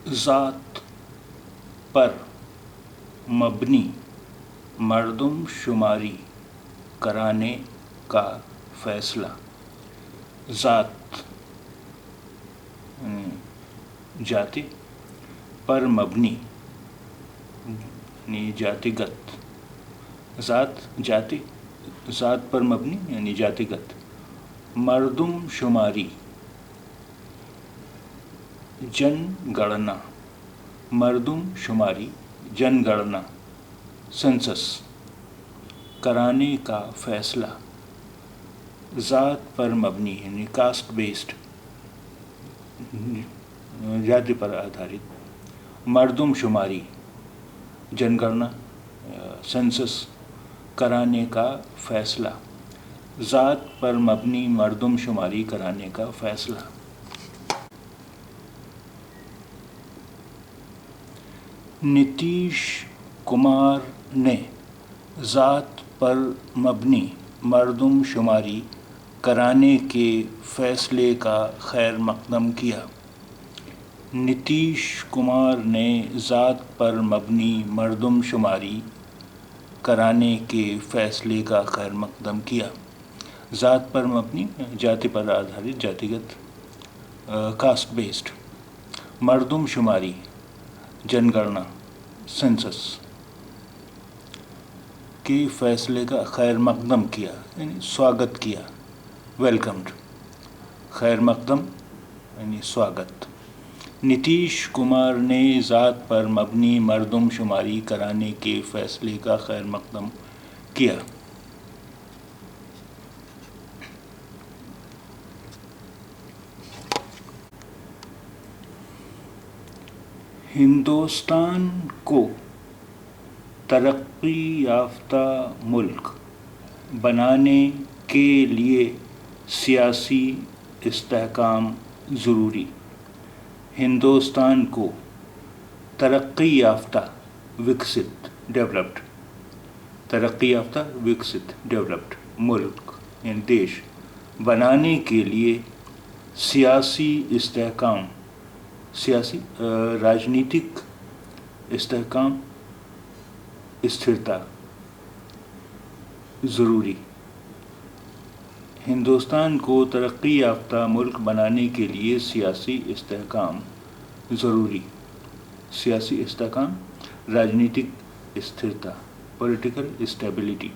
ذات پر مبنی مردم شماری کرانے کا فیصلہ. ذات جاتی پر مبنی یعنی جاتی گت. ذات پر مبنی یعنی جاتی گت. مردم شماری جن گڑنا. مردم شماری جن گڑنا سنسس کرانے کا فیصلہ. ذات پر مبنی یعنی کاسٹ بیسڈ جاتی پر آدھارت. مردم شماری جن گڑنا سنسس کرانے کا فیصلہ. ذات پر مبنی مردم شماری کرانے کا فیصلہ. نتیش کمار نے ذات پر مبنی مردم شماری کرانے کے فیصلے کا خیر مقدم کیا. نتیش کمار نے ذات پر مبنی مردم شماری کرانے کے فیصلے کا خیر مقدم کیا. ذات پر مبنی جاتی پر آدھارت جاتی گت کاسٹ بیسڈ. مردم شماری جن گڑنا سنسس کے فیصلے کا خیر مقدم کیا یعنی سواگت کیا ویلکمڈ. خیر مقدم یعنی سواگت. نتیش کمار نے ذات پر مبنی مردم شماری کرانے کے فیصلے کا خیر مقدم کیا. ہندوستان کو ترقی یافتہ ملک بنانے کے لیے سیاسی استحکام ضروری. ہندوستان کو ترقی یافتہ وکست ڈیولپڈ ترقی یافتہ وکست ڈیولپڈ ملک یعنی دیش بنانے کے لیے سیاسی استحکام سیاسی راجنیتک استحکام استھرتا ضروری. ہندوستان کو ترقی یافتہ ملک بنانے کے لیے سیاسی استحکام ضروری. سیاسی استحکام راجنیتک استھرتا پولیٹیکل اسٹیبلٹی.